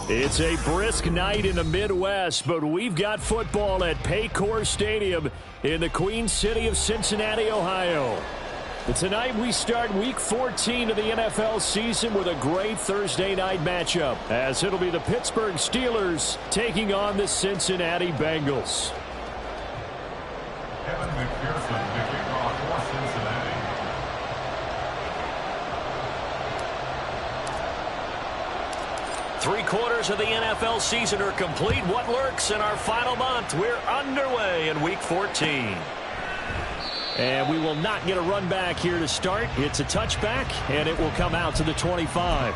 It's a brisk night in the Midwest, but we've got football at Paycor Stadium in the Queen City of Cincinnati, Ohio. But tonight we start Week 14 of the NFL season with a great Thursday night matchup, as it'll be the Pittsburgh Steelers taking on the Cincinnati Bengals. Kevin McPherson to kick off for Cincinnati. Three-quarters of the NFL season are complete. What lurks in our final month? We're underway in Week 14. And we will not get a run back here to start. It's a touchback, and it will come out to the 25.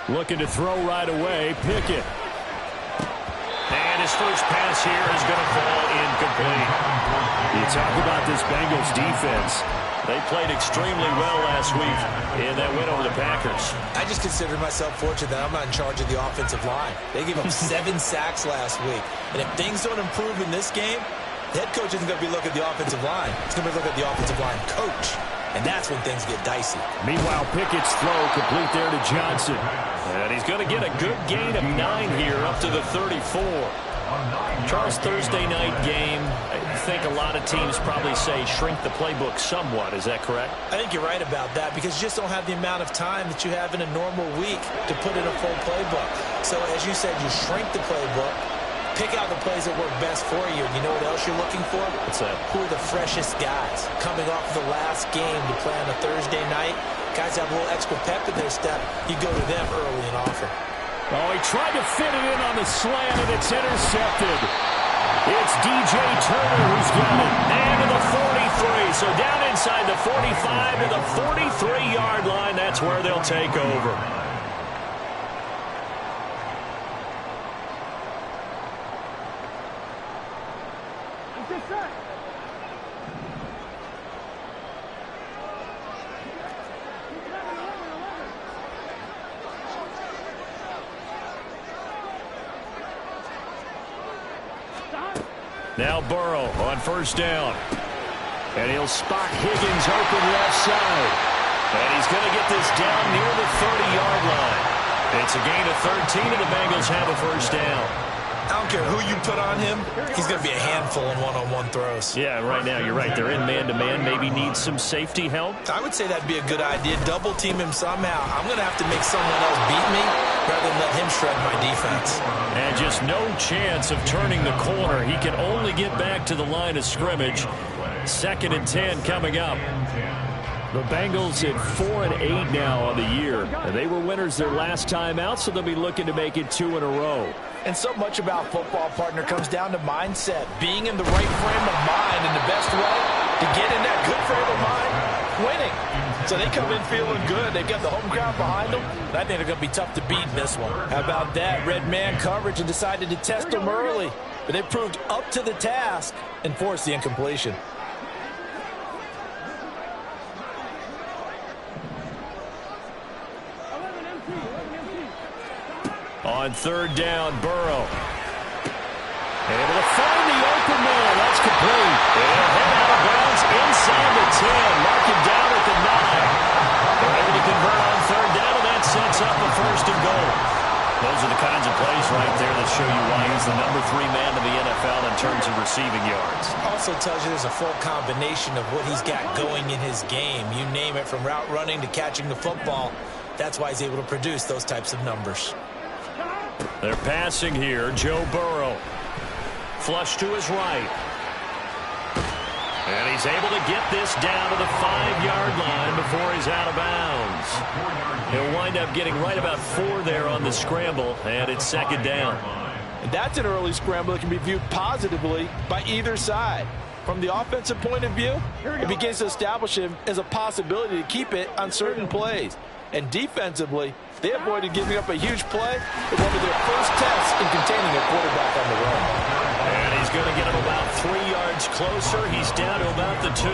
Looking to throw right away. Pickett. And his first pass here is going to fall incomplete. You talk about this Bengals defense. They played extremely well last week in that win over the Packers. I just consider myself fortunate that I'm not in charge of the offensive line. They gave up 7 sacks last week. And if things don't improve in this game, the head coach isn't going to be looking at the offensive line. He's going to be looking at the offensive line coach. And that's when things get dicey. Meanwhile, Pickett's throw complete there to Johnson. And he's going to get a good gain of 9 here up to the 34. Charles, Thursday night game, I think a lot of teams probably say shrink the playbook somewhat. Is that correct? I think you're right about that because you just don't have the amount of time that you have in a normal week to put in a full playbook. So as you said, you shrink the playbook, pick out the plays that work best for you. And you know what else you're looking for? What's that? Who are the freshest guys coming off the last game to play on a Thursday night? Guys have a little extra pep in their step. You go to them early and often. Oh, he tried to fit it in on the slant, and it's intercepted. It's DJ Turner who's got it. And to the 43. So down inside the 45 to the 43-yard line. That's where they'll take over. Now Burrow on first down. And he'll spot Higgins open left side. And he's going to get this down near the 30-yard line. It's a gain of 13, and the Bengals have a first down. I don't care who you put on him. He's going to be a handful in one-on-one throws. Yeah, right now you're right. They're in man-to-man. Maybe need some safety help. I would say that'd be a good idea. Double team him somehow. I'm going to have to make someone else beat me rather than let him shred my defense. And just no chance of turning the corner. He can only get back to the line of scrimmage. 2nd and 10 coming up. The Bengals at 4-8 now on the year. And they were winners their last time out, so they'll be looking to make it 2 in a row. And so much about football, partner, comes down to mindset. Being in the right frame of mind, and the best way to get in that good frame of mind, winning. So they come in feeling good. They've got the home crowd behind them. And I think they're going to be tough to beat in this one. How about that? Red man coverage and decided to test them early. But they proved up to the task and forced the incompletion. On third down, Burrow. Able to find the open man. That's complete. It'll head out of bounds inside the 10. Mark it down at the 9. They're able to convert on third down, and that sets up a 1st and goal. Those are the kinds of plays right there that show you why he's the number 3 man in the NFL in terms of receiving yards. Also tells you there's a full combination of what he's got going in his game. You name it, from route running to catching the football. That's why he's able to produce those types of numbers. They're passing here. Joe Burrow. Flush to his right. And he's able to get this down to the 5-yard line before he's out of bounds. He'll wind up getting right about 4 there on the scramble, and it's 2nd down. And that's an early scramble that can be viewed positively by either side. From the offensive point of view, it begins to establish him as a possibility to keep it on certain plays. And defensively, they avoided giving up a huge play in one of their first tests in containing a quarterback on the run. And he's going to get him about 3 yards closer. He's down to about the 2.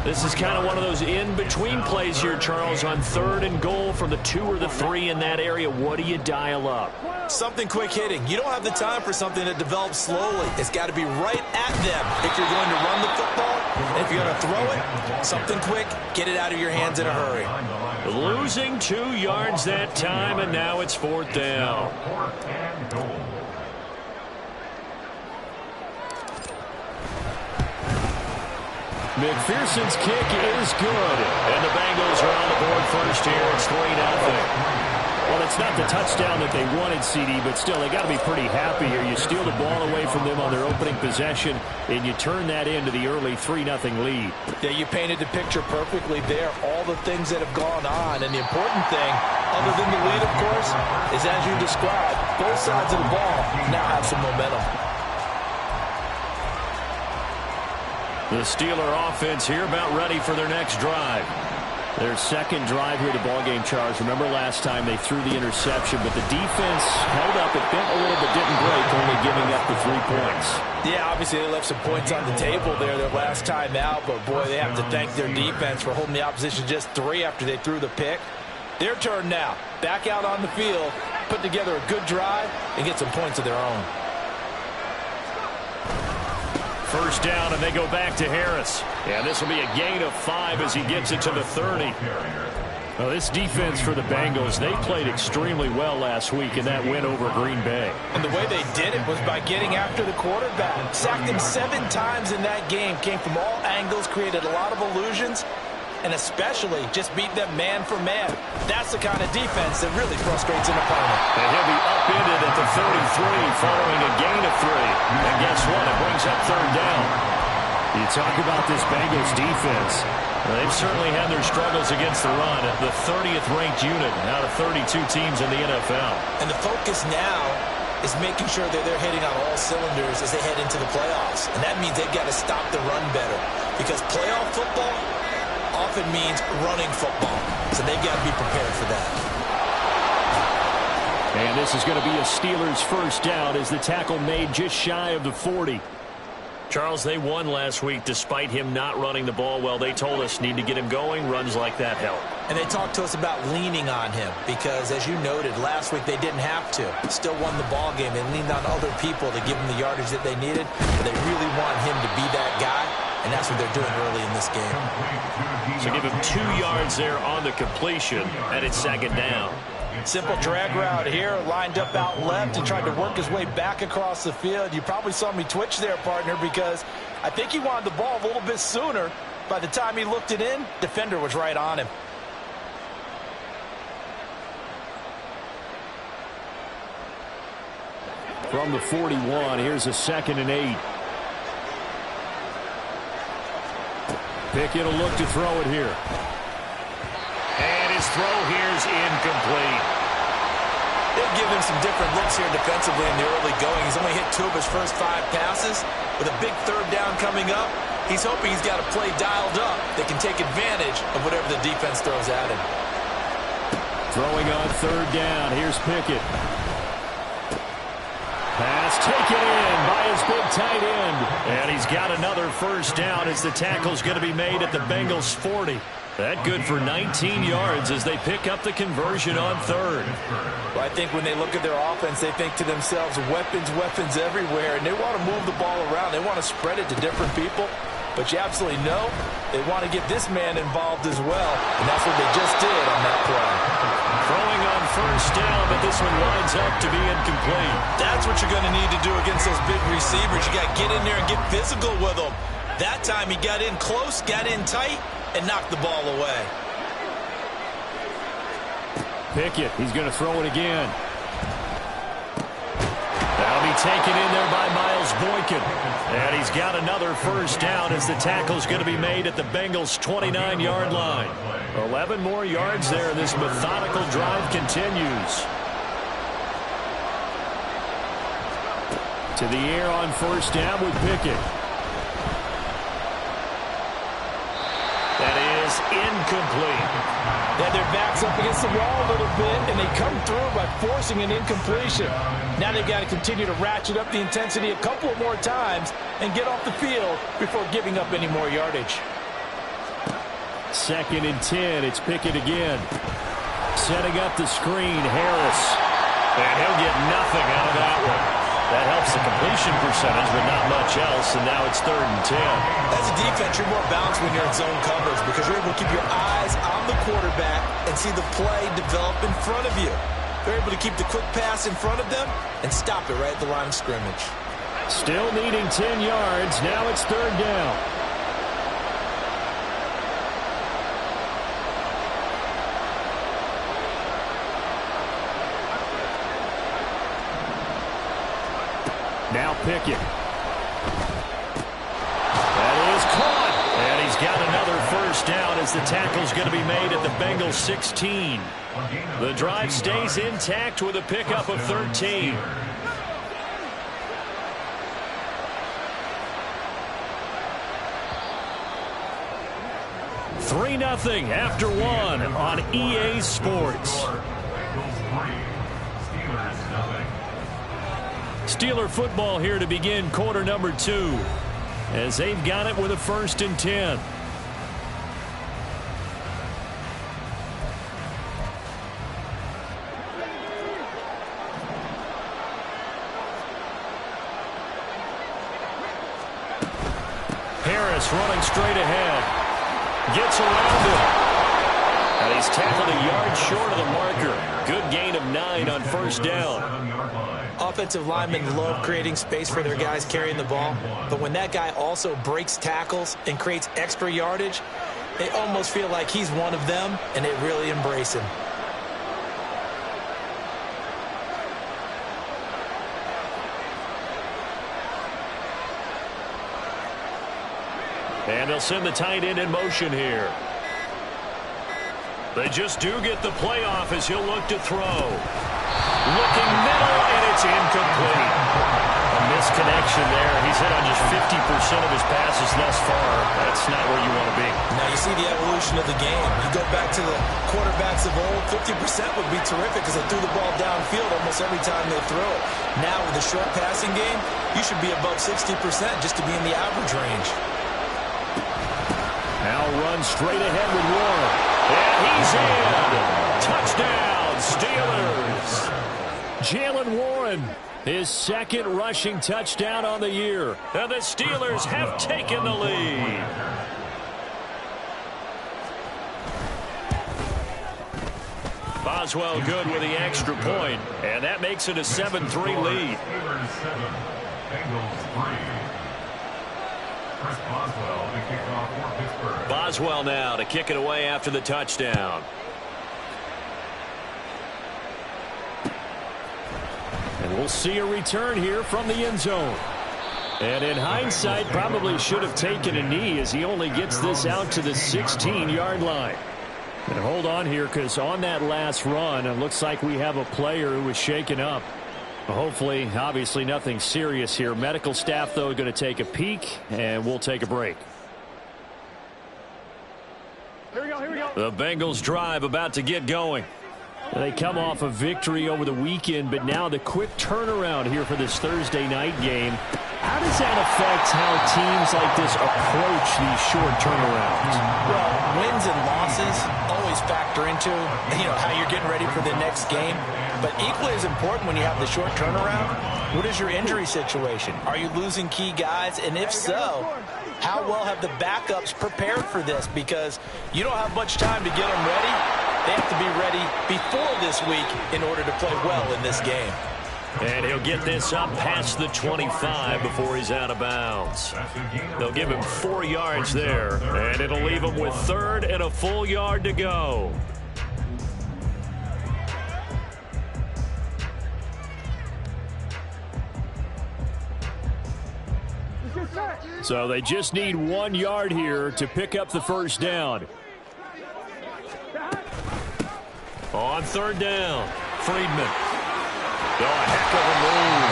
This is kind of one of those in-between plays here, Charles, on 3rd and goal from the 2 or the 3 in that area. What do you dial up? Something quick hitting. You don't have the time for something that develops slowly. It's got to be right at them if you're going to run the football. And if you're going to throw it, something quick, get it out of your hands in a hurry. Losing 2 yards that time, and now it's 4th down. McPherson's kick is good, and the Bengals are on the board first here. It's 3-0. Well, it's not the touchdown that they wanted, CD, but still, they got to be pretty happy here. You steal the ball away from them on their opening possession, and you turn that into the early 3-0 lead. Yeah, you painted the picture perfectly there. All the things that have gone on, and the important thing, other than the lead, of course, is as you described, both sides of the ball now have some momentum. The Steeler offense here about ready for their next drive. Their second drive here, the ballgame, Charles. Remember last time they threw the interception, but the defense held up. It bent a little but didn't break, only giving up the 3 points. Yeah, obviously they left some points on the table there their last time out, but boy, they have to thank their defense for holding the opposition just 3 after they threw the pick. Their turn now. Back out on the field, put together a good drive, and get some points of their own. First down, and they go back to Harris. Yeah, this will be a gain of 5 as he gets it to the 30. Well, this defense for the Bengals, they played extremely well last week in that win over Green Bay. And the way they did it was by getting after the quarterback. Sacked him 7 times in that game. Came from all angles, created a lot of illusions, and especially just beat them man for man. That's the kind of defense that really frustrates an opponent. And he'll be upended at the 33 following a gain of 3. And guess what? It brings up 3rd down. You talk about this Bengals defense. Well, they've certainly had their struggles against the run. The 30th ranked unit out of 32 teams in the NFL. And the focus now is making sure that they're hitting on all cylinders as they head into the playoffs. And that means they've got to stop the run better. Because playoff football often means running football. So they've got to be prepared for that. And this is going to be a Steelers first down as the tackle made just shy of the 40. Charles, they won last week despite him not running the ball well. They told us need to get him going. Runs like that help. And they talked to us about leaning on him because, as you noted, last week they didn't have to. Still won the ball game. They leaned on other people to give them the yardage that they needed. But they really want him to be that guy, and that's what they're doing early in this game. So give him 2 yards there on the completion, and it's 2nd down. Simple drag route here, lined up out left and tried to work his way back across the field. You probably saw me twitch there, partner, because I think he wanted the ball a little bit sooner. By the time he looked it in, defender was right on him. From the 41, here's a 2nd and 8. Pickett will look to throw it here. And his throw here is incomplete. They'll give him some different looks here defensively in the early going. He's only hit 2 of his first 5 passes. With a big 3rd down coming up, he's hoping he's got a play dialed up that can take advantage of whatever the defense throws at him. Throwing on 3rd down. Here's Pickett. Pass taken in by his big tight end. And he's got another first down as the tackle's going to be made at the Bengals 40. That good for 19 yards as they pick up the conversion on 3rd. Well, I think when they look at their offense, they think to themselves, weapons, weapons everywhere, and they want to move the ball around. They want to spread it to different people. But you absolutely know they want to get this man involved as well, and that's what they just did on that play. Throwing on first down, but this one winds up to be incomplete. That's what you're going to need to do against those big receivers. You got to get in there and get physical with them. That time he got in close, got in tight, and knocked the ball away. Pickett, he's going to throw it again. That'll be taken in there by Miles Boykin. And he's got another first down as the tackle's going to be made at the Bengals' 29-yard line. 11 more yards there. This methodical drive continues. To the air on first down with Pickett. That is incomplete. Yeah, their back's up against the wall a little bit, and they come through by forcing an incompletion. Now they've got to continue to ratchet up the intensity a couple more times and get off the field before giving up any more yardage. 2nd and 10. It's Pickett again. Setting up the screen, Harris. And he'll get nothing out of that one. That helps the completion percentage, but not much else, and now it's 3rd and 10. As a defense, you're more balanced when you're in zone coverage because you're able to keep your eyes on the quarterback and see the play develop in front of you. They're able to keep the quick pass in front of them and stop it right at the line of scrimmage. Still needing 10 yards. Now it's 3rd down. Now Pickett. That is caught. And he's got another 1st down as the tackle's going to be made at the Bengals 16. The drive stays intact with a pickup of 13. Three 0 after 1 on EA Sports. Steeler football here to begin quarter number 2 as they've got it with a 1st and 10. Harris running straight ahead. Gets around it. And he's tackled a yard short of the marker. Good gain of 9 on 1st down. Offensive linemen love creating space for their guys carrying the ball, but when that guy also breaks tackles and creates extra yardage, they almost feel like he's one of them, and they really embrace him. And they'll send the tight end in motion here. They just do get the playoff as he'll look to throw. Looking middle, and it's incomplete. A misconnection there. He's hit on just 50% of his passes thus far. That's not where you want to be. Now you see the evolution of the game. You go back to the quarterbacks of old, 50% would be terrific because they threw the ball downfield almost every time they throw it. Now with the short passing game, you should be above 60% just to be in the average range. Now run straight ahead with Warren. And he's in. Touchdown, Steelers. Jalen Warren, his 2nd rushing touchdown on the year. And the Steelers have taken the lead. Boswell good with the extra point, and that makes it a 7-3 lead. Boswell now to kick it away after the touchdown. And we'll see a return here from the end zone. And in hindsight, probably should have taken a knee as he only gets this out to the 16-yard line. And hold on here because on that last run, it looks like we have a player who was shaken up. Hopefully, obviously nothing serious here. Medical staff, though, going to take a peek, and we'll take a break. Here we go. The Bengals drive about to get going. They come off a victory over the weekend, but now the quick turnaround here for this Thursday night game. How does that affect how teams like this approach these short turnarounds? Well, wins and losses always factor into, how you're getting ready for the next game. But equally as important when you have the short turnaround, what is your injury situation? Are you losing key guys? And if so, how well have the backups prepared for this? Because you don't have much time to get them ready. They have to be ready before this week in order to play well in this game. And he'll get this up past the 25 before he's out of bounds. They'll give him 4 yards there, and it'll leave him with 3rd and a full yard to go. So they just need 1 yard here to pick up the 1st down. On 3rd down, Friedman. Oh, a heck of a move.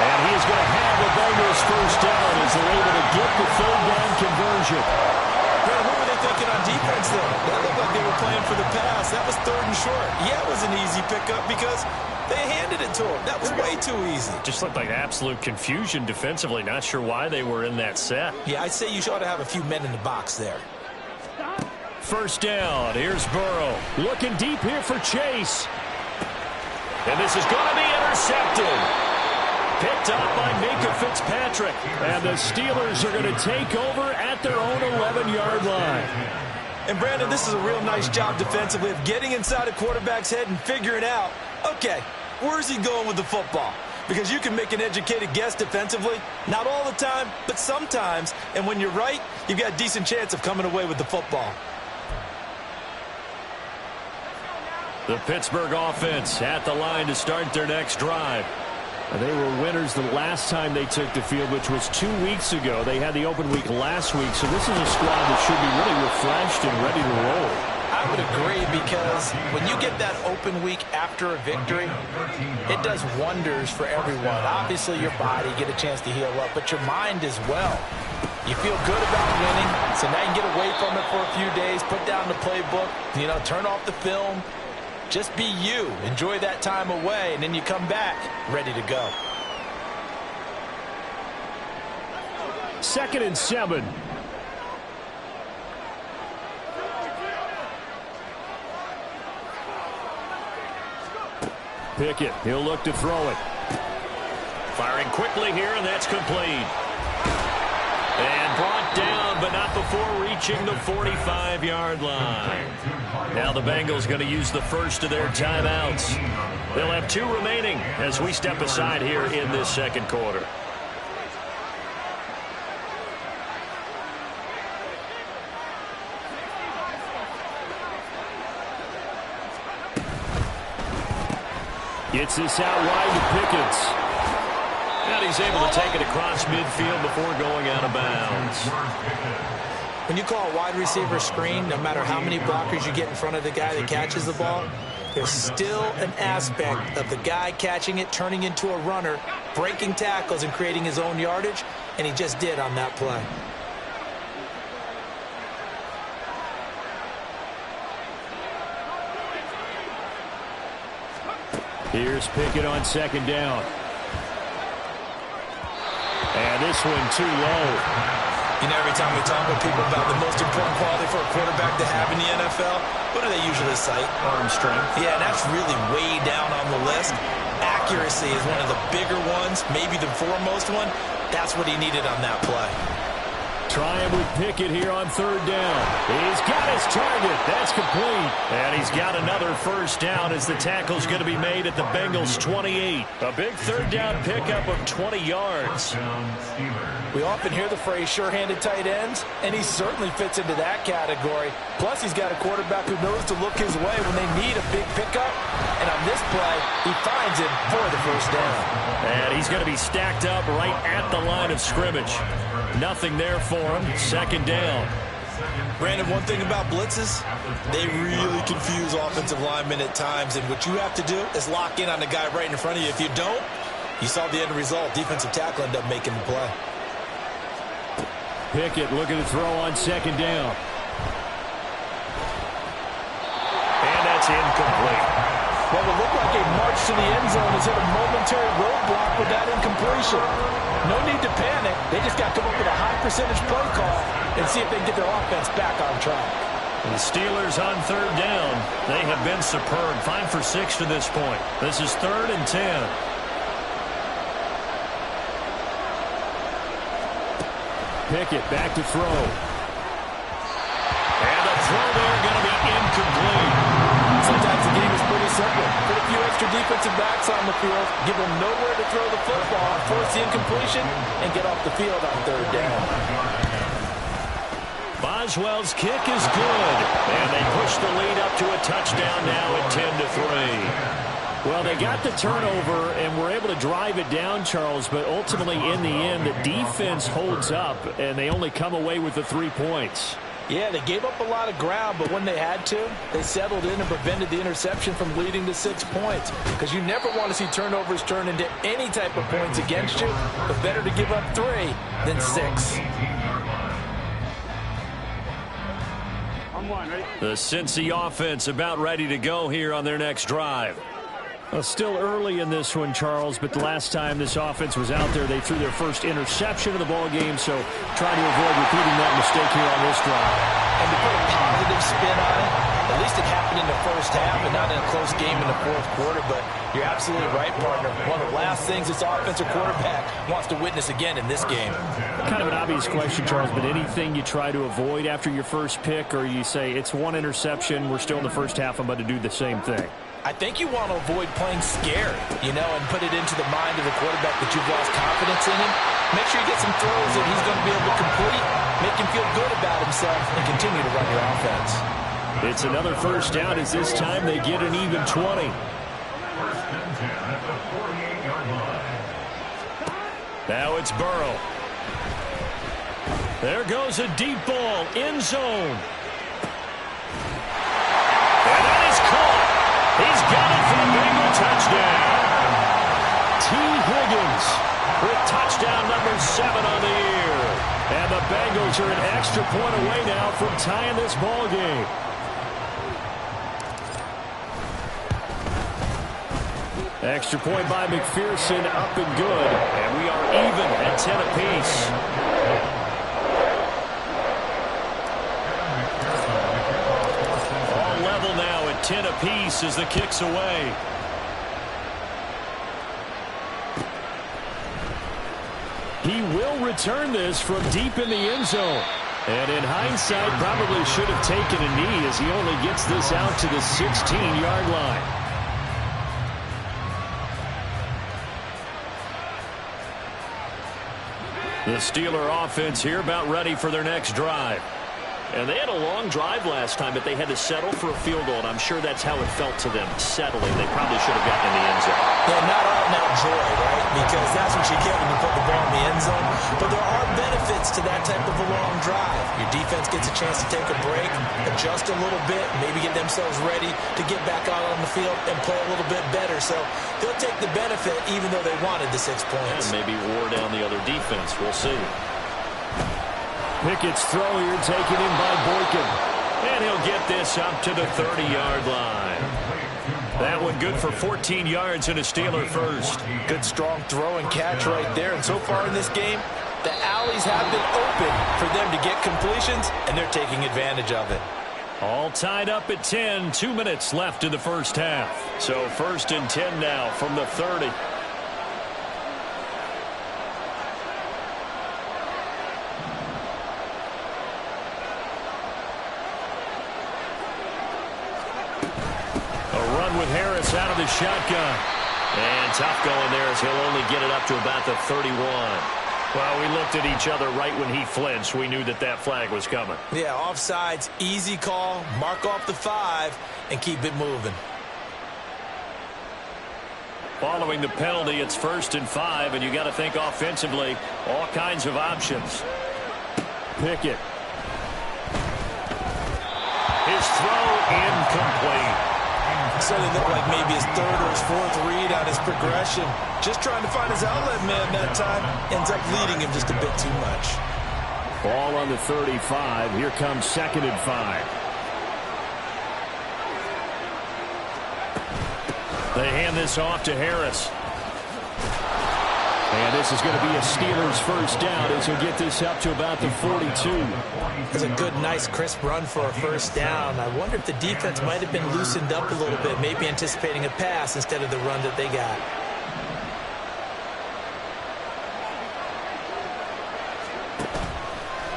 And he's going to have the Bengals 1st down as they're able to get the 3rd down conversion. What were they thinking on defense, though? That looked like they were playing for the pass. That was 3rd and short. Yeah, it was an easy pickup because they handed it to him. That was way too easy. Just looked like absolute confusion defensively. Not sure why they were in that set. Yeah, I'd say you ought to have a few men in the box there. First down. Here's Burrow. Looking deep here for Chase. And this is going to be intercepted. Picked up by Minka Fitzpatrick. And the Steelers are going to take over at their own 11-yard line. And, Brandon, this is a real nice job defensively of getting inside a quarterback's head and figuring out, okay, where's he going with the football? Because you can make an educated guess defensively. Not all the time, but sometimes. And when you're right, you've got a decent chance of coming away with the football. The Pittsburgh offense at the line to start their next drive. They were winners the last time they took the field, which was 2 weeks ago. They had the open week last week, so this is a squad that should be really refreshed and ready to roll. I would agree, because when you get that open week after a victory, it does wonders for everyone. Obviously, your body, get a chance to heal up, but your mind as well. You feel good about winning, so now you can get away from it for a few days, put down the playbook, turn off the film. Just be you. Enjoy that time away, and then you come back ready to go. 2nd and 7. Pickett, he'll look to throw it. Firing quickly here, and that's complete. And brought down, but not before reaching the 45-yard line. Now the Bengals going to use the first of their timeouts. They'll have 2 remaining as we step aside here in this second quarter. Gets this out wide to Pickett. And he's able to take it across midfield before going out of bounds. When you call a wide receiver screen, no matter how many blockers you get in front of the guy that catches the ball, there's still an aspect of the guy catching it, turning into a runner, breaking tackles and creating his own yardage, and he just did on that play. Here's Pickett on 2nd down. And this one too low. Every time we talk with people about the most important quality for a quarterback to have in the NFL, what do they usually cite? Arm strength. Yeah, and that's really way down on the list. Accuracy is one of the bigger ones, maybe the foremost one. That's what he needed on that play. Trying with Pickett here on 3rd down. He's got his target. That's complete. And he's got another first down as the tackle's going to be made at the Bengals' 28. A big 3rd down pickup of 20 yards. We often hear the phrase sure-handed tight ends, and he certainly fits into that category. Plus, he's got a quarterback who knows to look his way when they need a big pickup. And on this play, he finds him for the first down. And he's going to be stacked up right at the line of scrimmage. Nothing there for him. 2nd down. Brandon, one thing about blitzes, they really confuse offensive linemen at times, and what you have to do is lock in on the guy right in front of you. If you don't, you saw the end result. Defensive tackle ended up making the play. Pickett looking to throw on 2nd down. And that's incomplete. What would look like a march to the end zone has hit a momentary roadblock with that incompletion. No need to panic. They just got to come up with a high percentage play call and see if they can get their offense back on track. The Steelers on 3rd down. They have been superb. 5 for 6 to this point. This is 3rd and 10. Pickett back to throw. And the throw there going to be incomplete. Sometimes the game is pretty simple. Put a few extra defensive backs on the field, give them nowhere to throw the football, force the incompletion, and get off the field on 3rd down. Boswell's kick is good. And they push the lead up to a touchdown now at 10-3. Well, they got the turnover and were able to drive it down, Charles, but ultimately in the end, the defense holds up, and they only come away with the 3 points. Yeah, they gave up a lot of ground, but when they had to, they settled in and prevented the interception from leading to 6 points. Because you never want to see turnovers turn into any type of points against you, but better to give up 3 than 6. The Cincy offense about ready to go here on their next drive. Well, still early in this one, Charles, but the last time this offense was out there, they threw their first interception of the ball game, so trying to avoid repeating that mistake here on this drive. And to put a positive negative spin on it. At least it happened in the first half and not in a close game in the fourth quarter. But you're absolutely right, partner. One of the last things this offensive quarterback wants to witness again in this game. Kind of an obvious question, Charles, but anything you try to avoid after your first pick, or you say it's one interception, we're still in the first half, I'm about to do the same thing? I think you want to avoid playing scared, and put it into the mind of the quarterback that you've lost confidence in him. Make sure you get some throws that he's going to be able to complete, make him feel good about himself, and continue to run your offense. It's another first down as this time they get an even 20. First and 10 at the 48-yard line. Now it's Burrow. There goes a deep ball, end zone. And that is caught. He's got it for a Bengal touchdown. T. Higgins with touchdown number 7 on the year. And the Bengals are an extra point away now from tying this ball game. Extra point by McPherson, up and good. And we are even at 10 apiece. All level now at 10 apiece as the kick's away. He will return this from deep in the end zone. And in hindsight, probably should have taken a knee as he only gets this out to the 16-yard line. The Steeler offense here about ready for their next drive. And they had a long drive last time, but they had to settle for a field goal, and I'm sure that's how it felt to them, settling. They probably should have gotten in the end zone. Yeah, not all now joy, right? Because that's what you get when you put the ball in the end zone. But there are benefits to that type of a long drive. Your defense gets a chance to take a break, adjust a little bit, maybe get themselves ready to get back out on the field and play a little bit better. So they'll take the benefit even though they wanted the 6 points. And maybe wore down the other defense. We'll see. Pickett's throw here taken in by Boykin. And he'll get this up to the 30-yard line. That one good for 14 yards and a Steeler first. Good strong throw and catch right there. And so far in this game, the alleys have been open for them to get completions, and they're taking advantage of it. All tied up at 10. 2 minutes left in the first half. So first and 10 now from the 30. With Harris out of the shotgun. And tough going there as he'll only get it up to about the 31. Well, we looked at each other right when he flinched. We knew that that flag was coming. Yeah, offsides, easy call. Mark off the 5 and keep it moving. Following the penalty, it's first and 5, and you got to think offensively, all kinds of options. Pickett. His throw incomplete. Certainly looked like maybe his 3rd or his 4th read on his progression. Just trying to find his outlet man that time. Ends up leading him just a bit too much. Ball on the 35. Here comes 2nd and 5. They hand this off to Harris. And this is going to be a Steelers first down as he'll get this up to about the 42. It's a good, nice, crisp run for a first down. I wonder if the defense might have been loosened up a little bit, maybe anticipating a pass instead of the run that they got.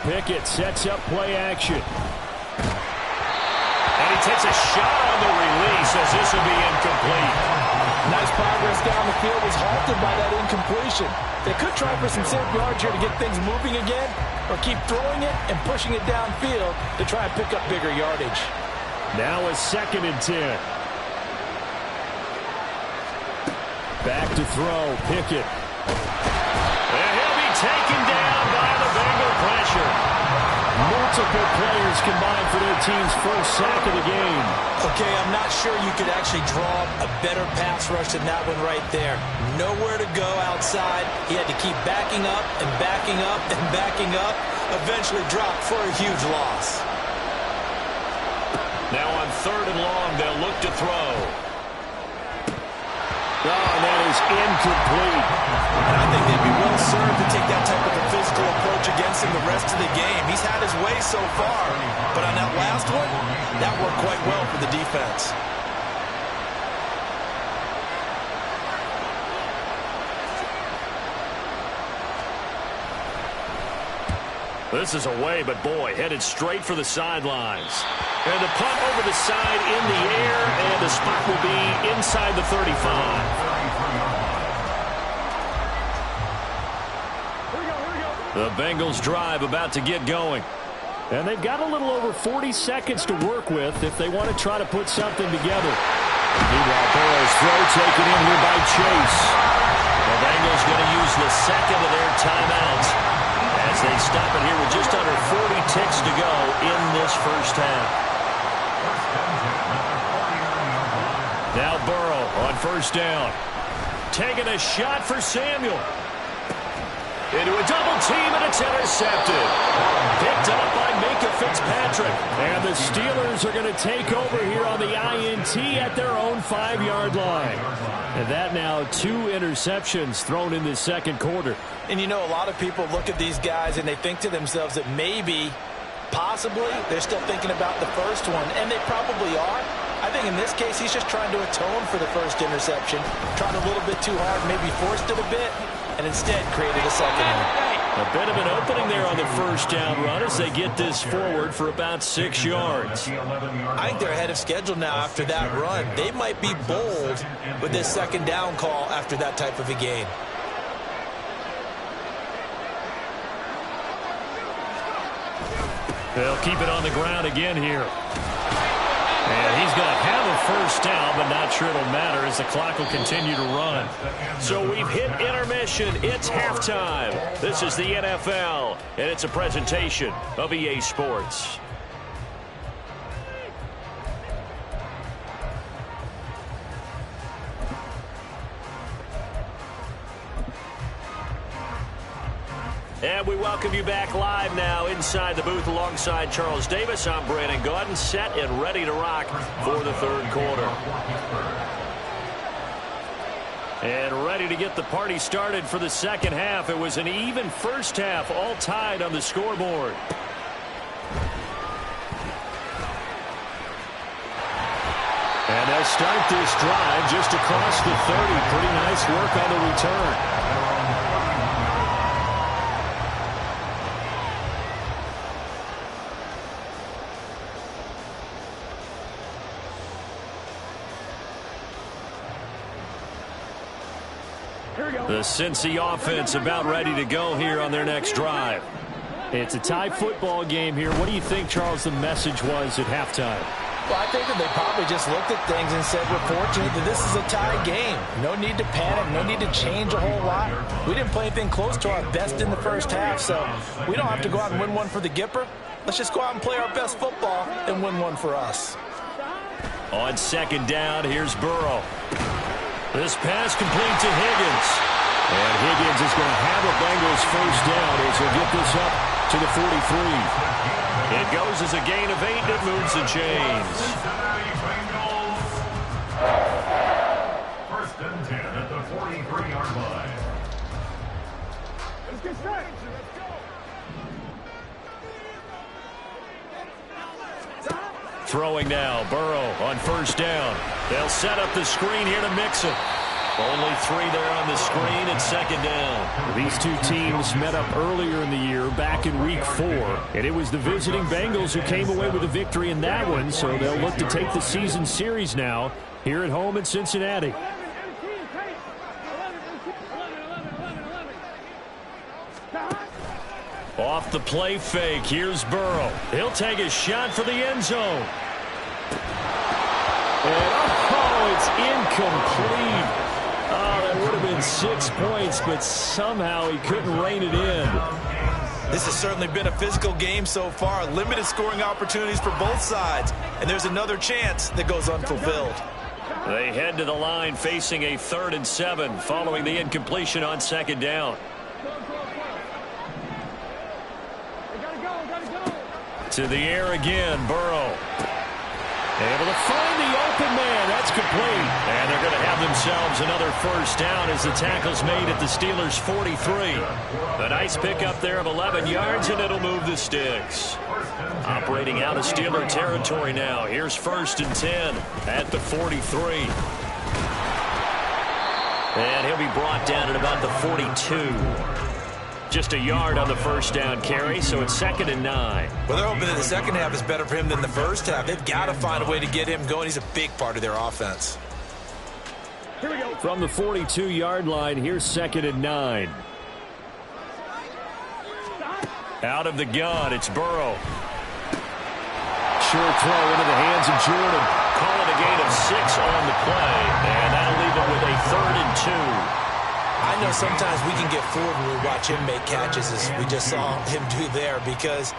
Pickett sets up play action. And he takes a shot on the release as this will be incomplete. Nice progress down the field, was halted by that incompletion. They could try for some safe yards here to get things moving again, or keep throwing it and pushing it downfield to try and pick up bigger yardage. Now a 2nd and 10. Back to throw, Pickett. And he'll be taken down by the Bengal pressure. Multiple players combined for their team's first sack of the game. Okay, I'm not sure you could actually draw a better pass rush than that one right there. Nowhere to go outside. He had to keep backing up and backing up and backing up. Eventually dropped for a huge loss. Now on 3rd and long, they'll look to throw. Oh, and that is incomplete. And I think they'd be well served to take that type of a physical approach against him the rest of the game. He's had his way so far. But on that last one, that worked quite well for the defense. This is away, but boy, headed straight for the sidelines. And the punt over the side in the air, and the spot will be inside the 35. The Bengals drive about to get going. And they've got a little over 40 seconds to work with if they want to try to put something together. Meanwhile, Burrow's throw taken in here by Chase. The Bengals going to use the second of their timeouts as they stop it here with just under 40 ticks to go in this first half. Now Burrow on first down. Taking a shot for Samuel. Into a double team, and it's intercepted. Picked up by Minka Fitzpatrick. And the Steelers are going to take over here on the INT at their own 5-yard line. And that now 2 interceptions thrown in this second quarter. And you know, a lot of people look at these guys and they think to themselves that maybe, possibly, they're still thinking about the first one. And they probably are. I think in this case, he's just trying to atone for the first interception. Tried a little bit too hard, maybe forced it a bit, and instead created a second one. A bit of an opening there on the first down run as they get this forward for about 6 yards. I think they're ahead of schedule now after that run. They might be bold with this second down call after that type of a game. They'll keep it on the ground again here. And he's going to have a first down, but not sure it'll matter as the clock will continue to run. So we've hit intermission. It's halftime. This is the NFL, and it's a presentation of EA Sports. And we welcome you back live now inside the booth alongside Charles Davis. I'm Brandon Gaudin, set and ready to rock for the third quarter. And ready to get the party started for the second half. It was an even first half, all tied on the scoreboard. And they'll start this drive just across the 30. Pretty nice work on the return. The Cincy offense about ready to go here on their next drive. It's a tie football game here. What do you think, Charles, the message was at halftime? Well, I think that they probably just looked at things and said, we're fortunate that this is a tie game. No need to panic. No need to change a whole lot. We didn't play anything close to our best in the first half, so we don't have to go out and win one for the Gipper. Let's just go out and play our best football and win one for us. On second down, here's Burrow. This pass complete to Higgins. And Higgins is going to have a Bengals first down as he'll get this up to the 43. It goes as a gain of 8. It moves the chains. First and 10 at the 43-yard line. Let's get set. Let's go. Throwing now, Burrow on first down. They'll set up the screen here to Mixon. Only 3 there on the screen at second down. These two teams met up earlier in the year, back in Week 4. And it was the visiting Bengals who came away with a victory in that one, so they'll look to take the season series now here at home in Cincinnati. Off the play fake, here's Burrow. He'll take a shot for the end zone. And it's incomplete. Oh, that would have been 6 points, but somehow he couldn't rein it in. This has certainly been a physical game so far. Limited scoring opportunities for both sides. And there's another chance that goes unfulfilled. They head to the line facing a 3rd and 7 following the incompletion on second down. To the air again, Burrow. Able to find the open man. That's complete. And they're going to have themselves another first down as the tackle's made at the Steelers' 43. A nice pickup there of 11 yards, and it'll move the sticks. Operating out of Steeler territory now. Here's 1st and 10 at the 43. And he'll be brought down at about the 42. Just a yard on the first down carry, so it's 2nd and 9. Well, they're hoping that the second half is better for him than the first half. They've got to find a way to get him going. He's a big part of their offense. Here we go. From the 42-yard line, here's 2nd and 9. Out of the gun, it's Burrow. Short throw into the hands of Jordan. Calling a gain of 6 on the play, and that'll leave him with a 3rd and 2. I know sometimes we can get fooled when we watch him make catches, as we just saw him do there, because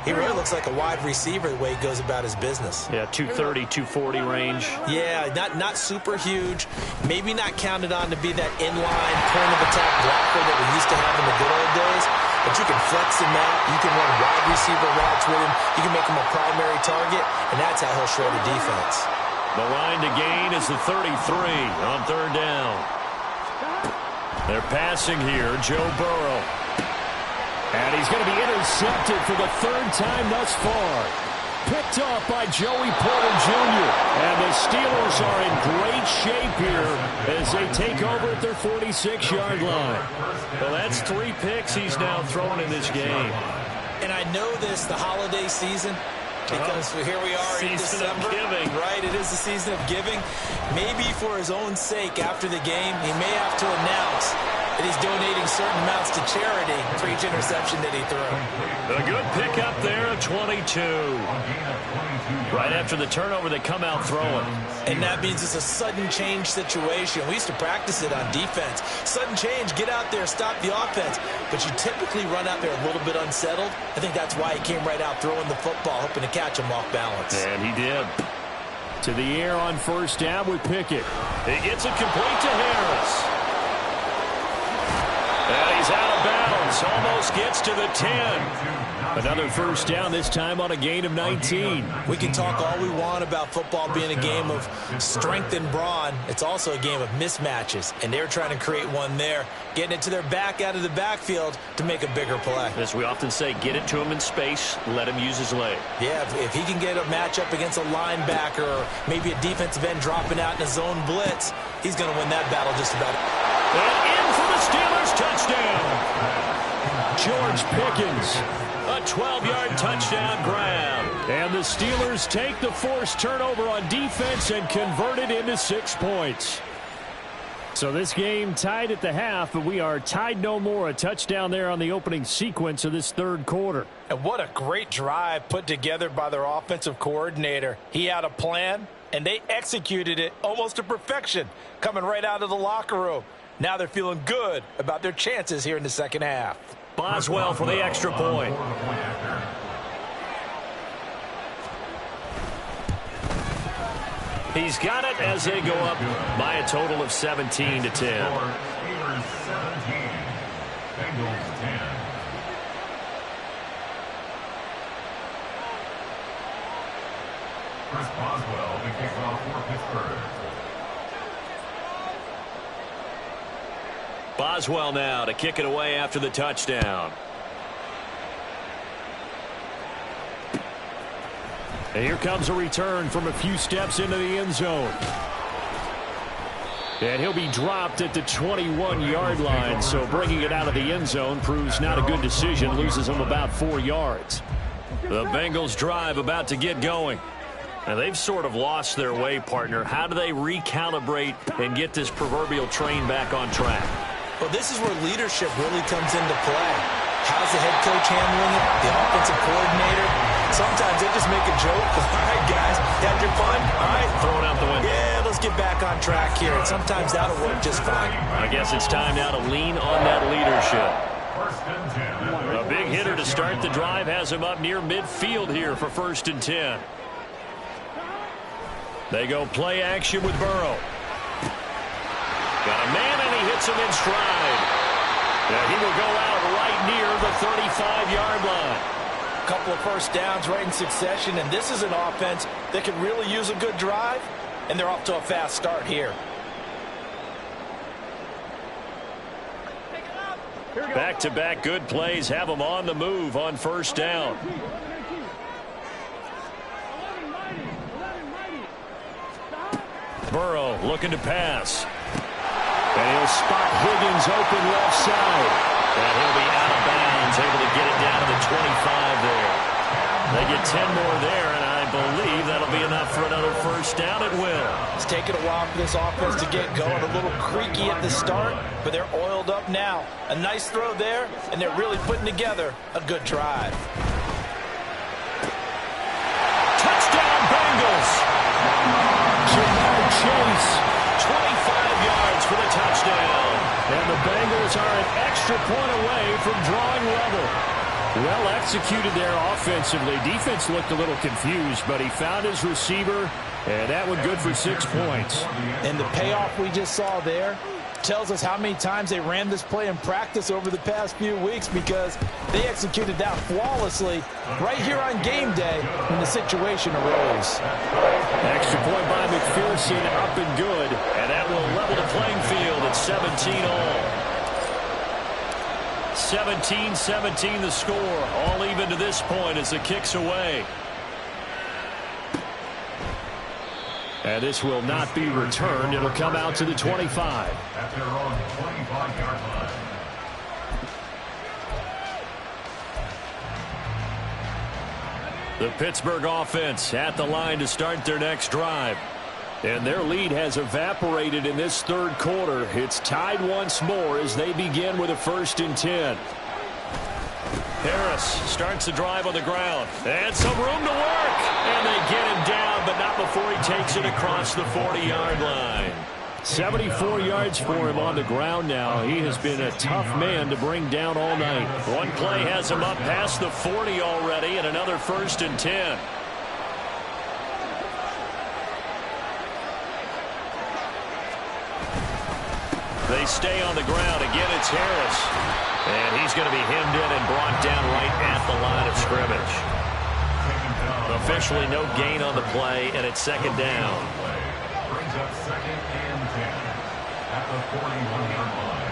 he really looks like a wide receiver the way he goes about his business. Yeah, 230, 240 range. Yeah, not super huge. Maybe not counted on to be that inline point-of-attack blocker that we used to have in the good old days, but you can flex him out. You can run wide receiver routes with him. You can make him a primary target, and that's how he'll shred a defense. The line to gain is the 33 on 3rd down. They're passing here, Joe Burrow. And he's going to be intercepted for the 3rd time thus far. Picked off by Joey Porter Jr. And the Steelers are in great shape here as they take over at their 46-yard line. Well, that's 3 picks he's now thrown in this game. And I know this, the holiday season, because here we are in December. Season of giving. Right, it is the season of giving. Maybe for his own sake after the game, he may have to announce that he's donating certain amounts to charity for each interception that he threw. A good pickup there of 22. Right after the turnover, they come out throwing. And that means it's a sudden change situation. We used to practice it on defense. Sudden change, get out there, stop the offense. But you typically run out there a little bit unsettled. I think that's why he came right out throwing the football, hoping to catch him off balance. And he did. To the air on 1st down with Pickett. He gets it complete to Harris. And he's out of bounds. Almost gets to the 10. Another 1st down, this time on a gain of 19. We can talk all we want about football being a game of strength and brawn. It's also a game of mismatches, and they're trying to create one there, getting it to their back out of the backfield to make a bigger play. As we often say, get it to him in space, let him use his leg. Yeah, if he can get a matchup against a linebacker or maybe a defensive end dropping out in a zone blitz, he's going to win that battle just about. And in for the Steelers, touchdown. George Pickens. A 12-yard touchdown grab. And the Steelers take the forced turnover on defense and convert it into 6 points. So this game tied at the half, but we are tied no more. A touchdown there on the opening sequence of this 3rd quarter. And what a great drive put together by their offensive coordinator. He had a plan, and they executed it almost to perfection, coming right out of the locker room. Now they're feeling good about their chances here in the second half. Boswell for the extra point. He's got it as they go up by a total of 17 to 10. Steelers 17, Bengals 10. Chris Boswell, the kickoff for Pittsburgh. Boswell now to kick it away after the touchdown. And here comes a return from a few steps into the end zone. And he'll be dropped at the 21-yard line, so bringing it out of the end zone proves not a good decision, loses him about 4 yards. The Bengals drive about to get going. And they've sort of lost their way, partner. How do they recalibrate and get this proverbial train back on track? Well, this is where leadership really comes into play. How's the head coach handling it? The offensive coordinator? Sometimes they just make a joke. All right, guys, had your fun? All right. Throw it out the window. Yeah, let's get back on track here. And sometimes that'll work just fine. I guess it's time now to lean on that leadership. A big hitter to start the drive has him up near midfield here for 1st and 10. They go play action with Burrow. Got a man, and he hits him in stride. And he will go out right near the 35-yard line. couple of first downs right in succession, and this is an offense that could really use a good drive, and they're off to a fast start here. Back-to-back good plays have them on the move on first down. Burrow looking to pass. And he'll spot Higgins open left side. And he'll be out of bounds, able to get it down to the 25 there. They get 10 more there, and I believe that'll be enough for another first down at will. It's taken a while for this offense to get going. A little creaky at the start, but they're oiled up now. A nice throw there, and they're really putting together a good drive. Touchdown, Bengals! Jamar Chase. 25 yards for the touchdown. And the Bengals are an extra point away from drawing level. Well executed there offensively. Defense looked a little confused, but he found his receiver, and that one good for 6 points. And the payoff we just saw there tells us how many times they ran this play in practice over the past few weeks, because they executed that flawlessly right here on game day when the situation arose. Extra point by McPherson, up and good. And that will level the playing field at 17 all. 17-17 the score. All even to this point as the kick's away. And this will not be returned. It'll come out to the 25. At their own 25-yard line. The Pittsburgh offense at the line to start their next drive. And their lead has evaporated in this third quarter. It's tied once more as they begin with a 1st and 10. Harris starts the drive on the ground. And some room to work. And they get him down, but not before he takes it across the 40-yard line. 74 yards for him on the ground now. He has been a tough man to bring down all night. One play has him up past the 40 already, and another 1st and 10. They stay on the ground. Again, it's Harris. And he's going to be hemmed in and brought down right at the line of scrimmage. Officially no gain on the play, and it's 2nd down. Brings up 2nd and 10 at the 41-yard line.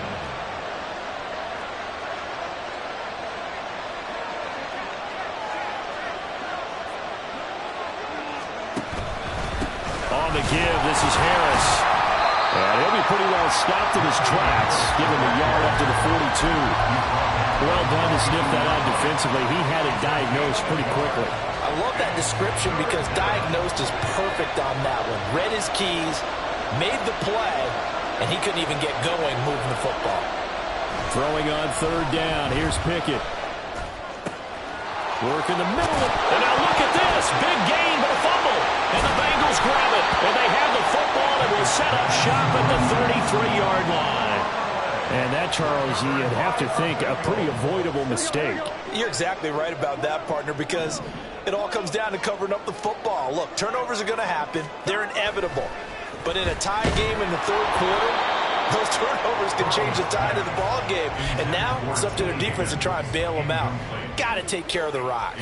On the give, this is Harris. And he'll be pretty well stopped in his tracks, giving the yard up to the 42. Well done to sniff that out defensively. He had it diagnosed pretty quickly. I love that description because diagnosed is perfect on that one. Read his keys, made the play, and he couldn't even get going moving the football. Throwing on 3rd down. Here's Pickett. Work in the middle. And now look at this. Big gain, but a fumble. And the Bengals grab it. And they have the football and will set up shop at the 33-yard line. And that, Charles, you'd have to think a pretty avoidable mistake. You're exactly right about that, partner, because it all comes down to covering up the football. Look, turnovers are going to happen. They're inevitable. But in a tie game in the 3rd quarter, those turnovers can change the tide of the ball game. And now it's up to their defense to try and bail them out. Got to take care of the rock.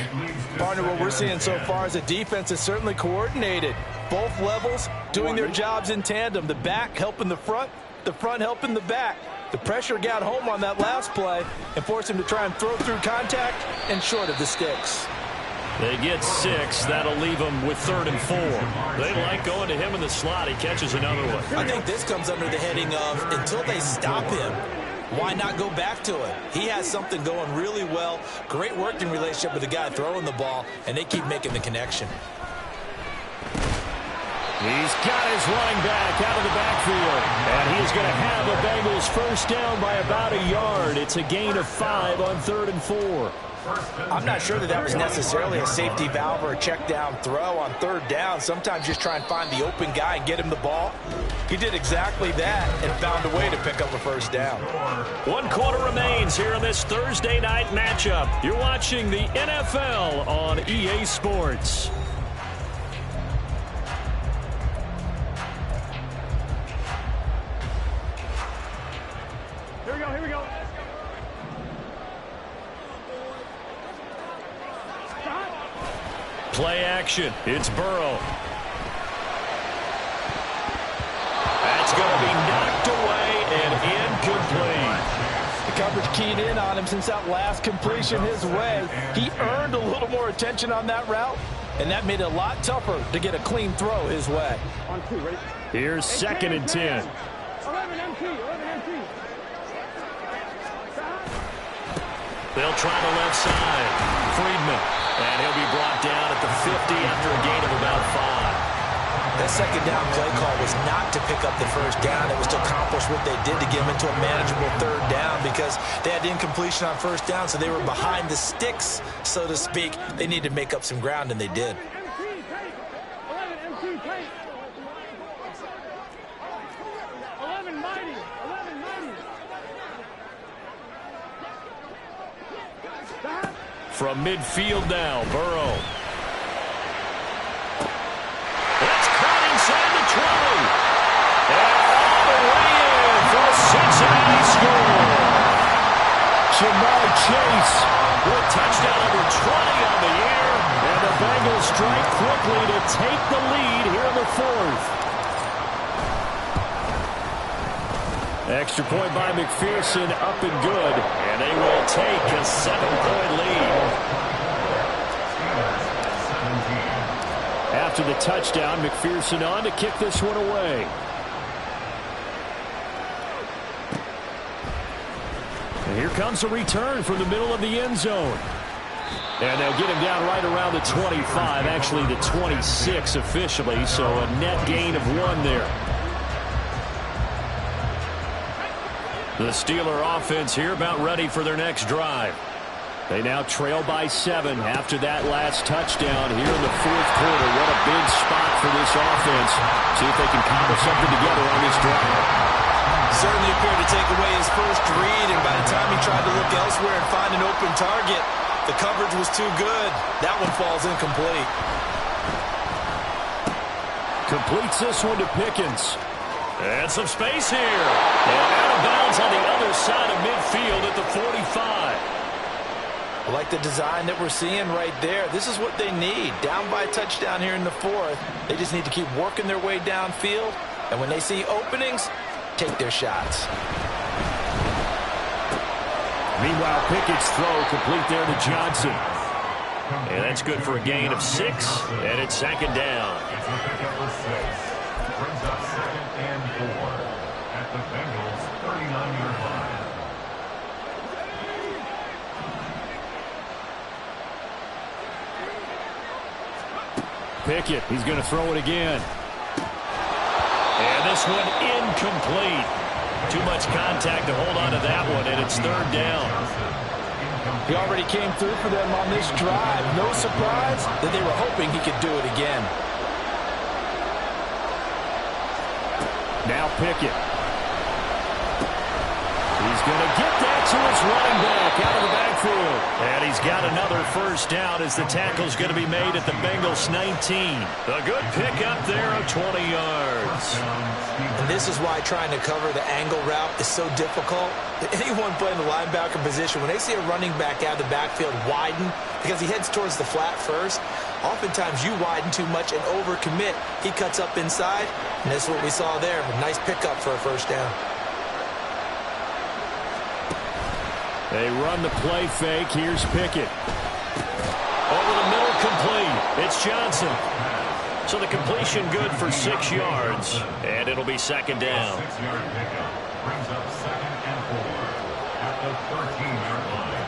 Partner, what we're seeing so far is the defense is certainly coordinated. Both levels doing their jobs in tandem. The back helping the front helping the back. The pressure got home on that last play and forced him to try and throw through contact and short of the sticks. They get 6. That'll leave them with 3rd and 4. They like going to him in the slot. He catches another one. I think this comes under the heading of until they stop him, why not go back to it? He has something going really well. Great working relationship with the guy throwing the ball, and they keep making the connection. He's got his running back out of the backfield. And he's going to have the Bengals 1st down by about a yard. It's a gain of 5 on 3rd and 4. I'm not sure that was necessarily a safety valve or a check down throw on 3rd down. Sometimes just try and find the open guy and get him the ball. He did exactly that and found a way to pick up a 1st down. 1 quarter remains here in this Thursday night matchup. You're watching the NFL on EA Sports. Here we go. Play action. It's Burrow. That's going to be knocked away and incomplete. The coverage keyed in on him since that last completion his way. He earned a little more attention on that route, and that made it a lot tougher to get a clean throw his way. On 2, ready? Here's 2nd and 10. 11 MT, 11 MT. They'll try the left side. Friedman. And he'll be brought down at the 50 after a gain of about 5. That second down play call was not to pick up the first down. It was to accomplish what they did to get them into a manageable 3rd down because they had incompletion on 1st down, so they were behind the sticks, so to speak. They needed to make up some ground, and they did. 11 MT, 11 mighty, 11 mighty. From midfield now, Burrow. That's caught inside the 20. And all the way in for a Cincinnati score. Jamar Chase With touchdown number 20 on the year. and the Bengals strike quickly to take the lead here in the 4th. Extra point by McPherson, up and good. And they will take a 7-point lead. After the touchdown, McPherson on to kick this one away. And here comes a return from the middle of the end zone. And they'll get him down right around the 25, actually the 26 officially, so a net gain of 1 there. The Steeler offense here about ready for their next drive. They now trail by 7 after that last touchdown here in the 4th quarter. What a big spot for this offense. See if they can cobble something together on this drive. Certainly appeared to take away his first read, and by the time he tried to look elsewhere and find an open target, the coverage was too good. That one falls incomplete. Completes this one to Pickens. And some space here. And out of bounds on the other side of midfield at the 45. I like the design that we're seeing right there. This is what they need. Down by a touchdown here in the 4th. They just need to keep working their way downfield. And when they see openings, take their shots. Meanwhile, Pickett's throw complete there to Johnson. And that's good for a gain of 6. And it's 2nd down. It's a pickup for 6. Brings up 2nd and 4 at the Bengals' 39-yard line. Pickett, he's going to throw it again. And this one incomplete. Too much contact to hold on to that one, and it's 3rd down. He already came through for them on this drive. No surprise that they were hoping he could do it again. Now Pickett. He's going to get that to his running back out of the backfield. And he's got another first down as the tackle's going to be made at the Bengals 19. A good pick up there of 20 yards. And this is why trying to cover the angle route is so difficult. Anyone playing the linebacker position, when they see a running back out of the backfield widen, because he heads towards the flat first, oftentimes you widen too much and overcommit. He cuts up inside, and this is what we saw there. A nice pickup for a first down. They run the play fake. Here's Pickett. Over the middle, complete. It's Johnson. So the completion good for 6 yards. And it'll be 2nd down. 6-yard pickup brings up 2nd and 4 at the 13-yard line.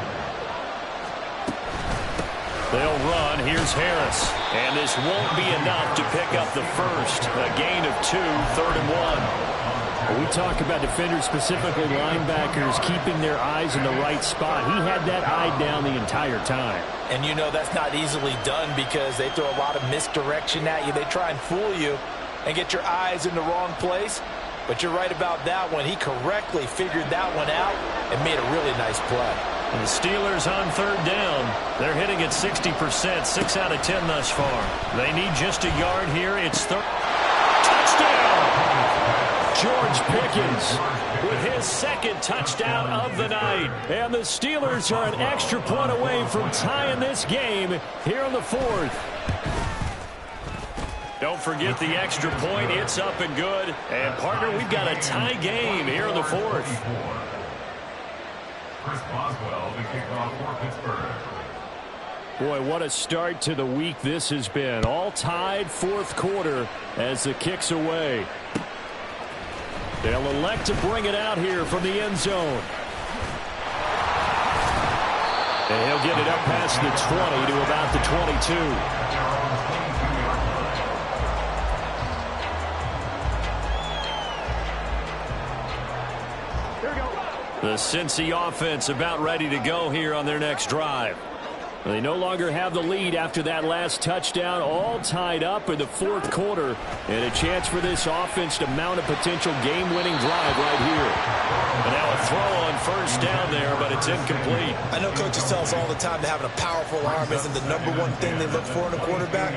They'll run. Here's Harris. And this won't be enough to pick up the first. A gain of 2, 3rd and 1. When we talk about defenders, specifically linebackers, keeping their eyes in the right spot. He had that eye down the entire time. And you know that's not easily done because they throw a lot of misdirection at you. They try and fool you and get your eyes in the wrong place. But you're right about that one. He correctly figured that one out and made a really nice play. And the Steelers on 3rd down. They're hitting at 60%, 6 out of 10 thus far. They need just a yard here. It's touchdown! George Pickens with his 2nd touchdown of the night. And the Steelers are an extra point away from tying this game here in the 4th. Don't forget the extra point. It's up and good. And, partner, we've got a tie game here in the fourth. Chris Boswell, the kickoff for Pittsburgh. Boy, what a start to the week this has been. All tied fourth quarter as the kick's away. They'll elect to bring it out here from the end zone. And he'll get it up past the 20 to about the 22. The Cincy offense about ready to go here on their next drive. They no longer have the lead after that last touchdown, all tied up in the fourth quarter, and a chance for this offense to mount a potential game-winning drive right here. And now a throw on first down there, but it's incomplete. I know coaches tell us all the time that having a powerful arm isn't the number one thing they look for in a quarterback.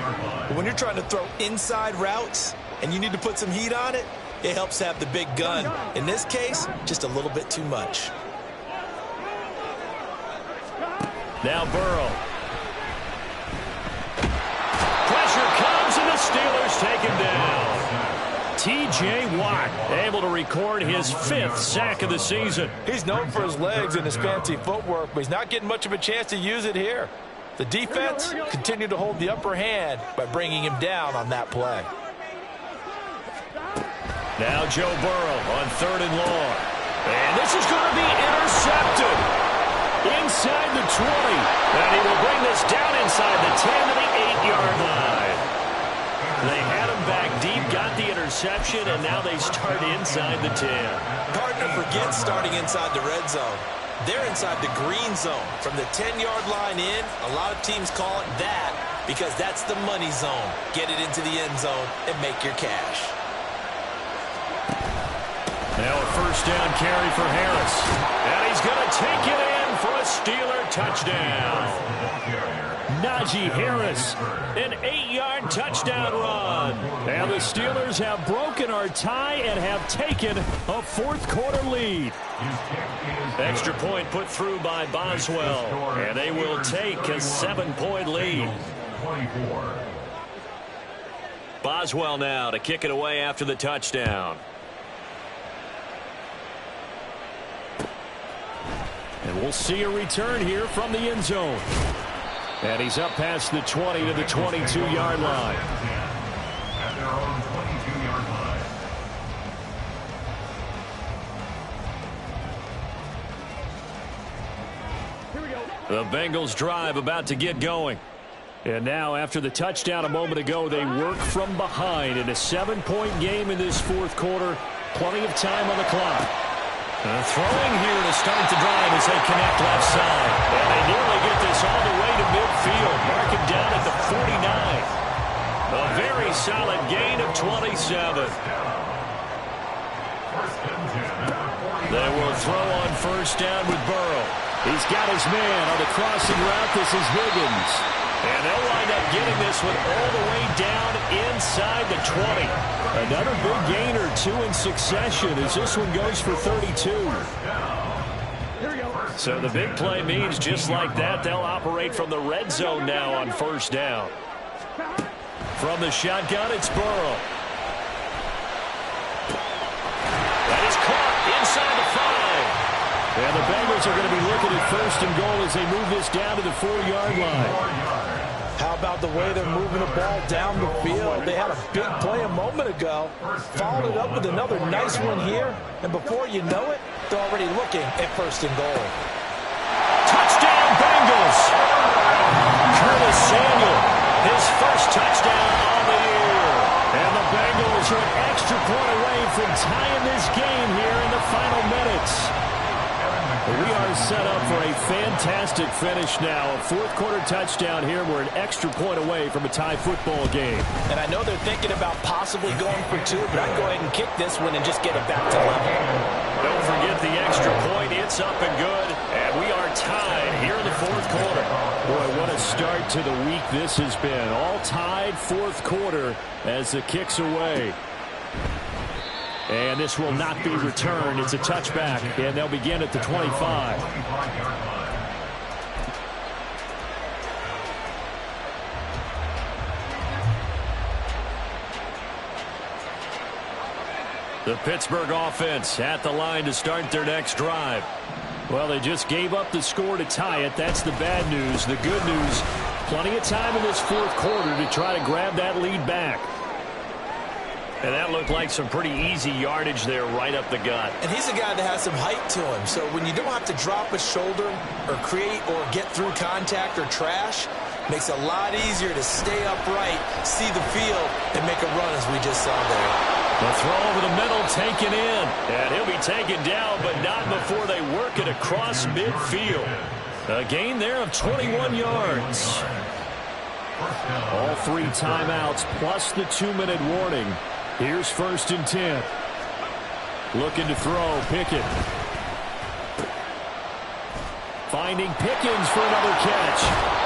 But when you're trying to throw inside routes and you need to put some heat on it, it helps to have the big gun. In this case, just a little bit too much. Now Burrow. Pressure comes, and the Steelers take him down. T.J. Watt able to record his 5th sack of the season. He's known for his legs and his fancy footwork, but he's not getting much of a chance to use it here. The defense continued to hold the upper hand by bringing him down on that play. Now Joe Burrow on 3rd and long. And this is going to be intercepted. Inside the 20. And he will bring this down inside the 10 to the 8-yard line. They had him back deep, got the interception, and now they start inside the 10. Partner forgets starting inside the red zone. They're inside the green zone. From the 10-yard line in, a lot of teams call it that because that's the money zone. Get it into the end zone and make your cash. Now a first down carry for Harris. And he's going to take it in for a Steeler touchdown. Najee Harris, an 8-yard touchdown run. And the Steelers have broken our tie and have taken a fourth-quarter lead. Extra point put through by Boswell. And they will take a 7-point lead. Boswell now to kick it away after the touchdown. And we'll see a return here from the end zone. And he's up past the 20 to the 22-yard line. At their own 22-yard line. Here we go. The Bengals drive about to get going. And now after the touchdown a moment ago, they work from behind in a 7-point game in this fourth quarter. Plenty of time on the clock. Throwing here to start the drive as they connect left side. And they nearly get this all the way to midfield. Mark it down at the 49. A very solid gain of 27. They will throw on first down with Burrow. He's got his man on the crossing route. This is Higgins. And they'll wind up getting this one all the way down inside the 20. Another big gain or 2 in succession as this one goes for 32. Here we go. So the big play means just like that, they'll operate from the red zone now on first down. From the shotgun, it's Burrow. That is caught inside the 5. And the Bengals are going to be looking at first and goal as they move this down to the 4-yard line. How about the way they're moving the ball down the field? They had a big play a moment ago, followed it up with another nice one here, and before you know it, they're already looking at first and goal. Touchdown, Bengals! Curtis Samuel, his first touchdown on the year. And the Bengals are an extra point away from tying this game here in the final minutes. We are set up for a fantastic finish now. A fourth-quarter touchdown here. We're an extra point away from a tie football game. And I know they're thinking about possibly going for 2, but I'd go ahead and kick this one and just get it back to level. Don't forget the extra point. It's up and good. And we are tied here in the fourth quarter. Boy, what a start to the week this has been. All tied fourth quarter as the kick's away. And this will not be returned. It's a touchback, and they'll begin at the 25. The Pittsburgh offense at the line to start their next drive. Well, they just gave up the score to tie it. That's the bad news. The good news, plenty of time in this fourth quarter to try to grab that lead back. And that looked like some pretty easy yardage there right up the gut. And he's a guy that has some height to him. So when you don't have to drop a shoulder or create or get through contact or trash, makes it a lot easier to stay upright, see the field, and make a run as we just saw there. The throw over the middle taken in. And he'll be taken down, but not before they work it across midfield. A gain there of 21 yards. All 3 timeouts plus the 2-minute warning. Here's 1st and 10. Looking to throw, Pickett. Finding Pickens for another catch.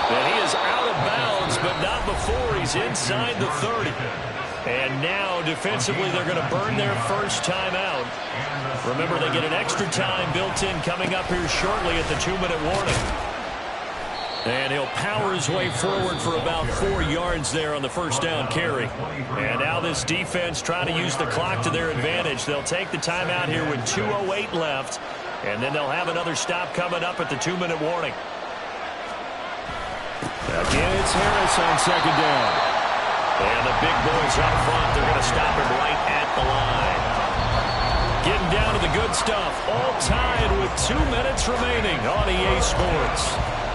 And he is out of bounds, but not before he's inside the 30. And now, defensively, they're going to burn their first timeout. Remember, they get an extra time built in coming up here shortly at the 2-minute warning. And he'll power his way forward for about 4 yards there on the first down carry. And now this defense trying to use the clock to their advantage. They'll take the timeout here with 2:08 left. And then they'll have another stop coming up at the 2-minute warning. Again, it's Harris on 2nd down. And the big boys up front, they're going to stop him right at the line. Getting down to the good stuff. All tied with 2 minutes remaining on EA Sports.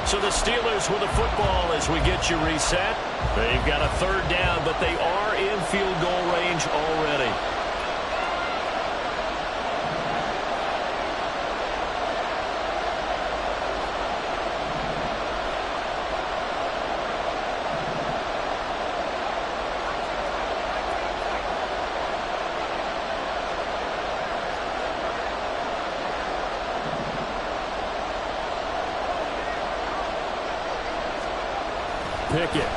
So the Steelers with the football as we get you reset. They've got a 3rd down, but they are in field goal range already. Pickett.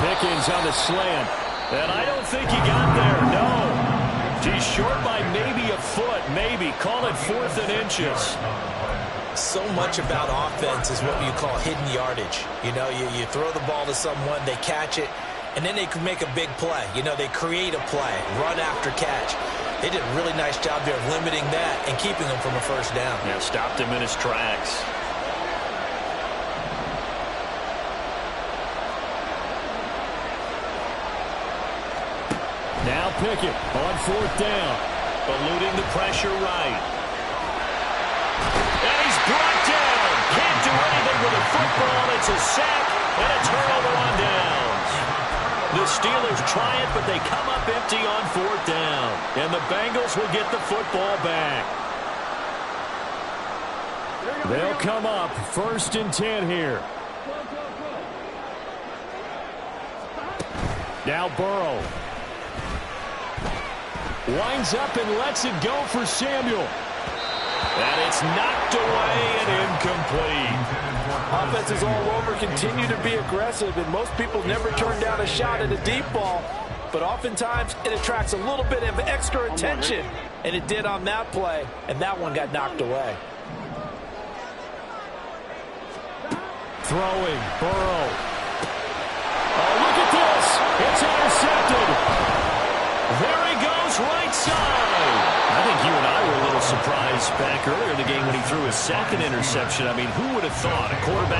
Pickens on the slant. And I don't think he got there. No. He's short by maybe a foot. Maybe. Call it 4th and inches. So much about offense is what you call hidden yardage. You know, you throw the ball to someone, they catch it, and then they can make a big play. You know, they create a play, run after catch. They did a really nice job there of limiting that and keeping him from a first down. Yeah, stopped him in his tracks. Now Pickett on 4th down. Eluding the pressure right. And he's brought down. Can't do anything with a football. It's a sack and a turnover on downs. The Steelers try it, but they come up empty on 4th down. And the Bengals will get the football back. They'll come up 1st and 10 here. Now Burrow. Winds up and lets it go for Samuel. And it's knocked away and incomplete. Offense is all over, continue to be aggressive, and most people never turn down a shot at a deep ball. But oftentimes, it attracts a little bit of extra attention. And it did on that play, and that one got knocked away. Throwing, Burrow. Oh, look at this. It's intercepted. There he goes, right side. I think you and I were a little surprised back earlier in the game when he threw his 2nd interception. I mean, who would have thought a quarterback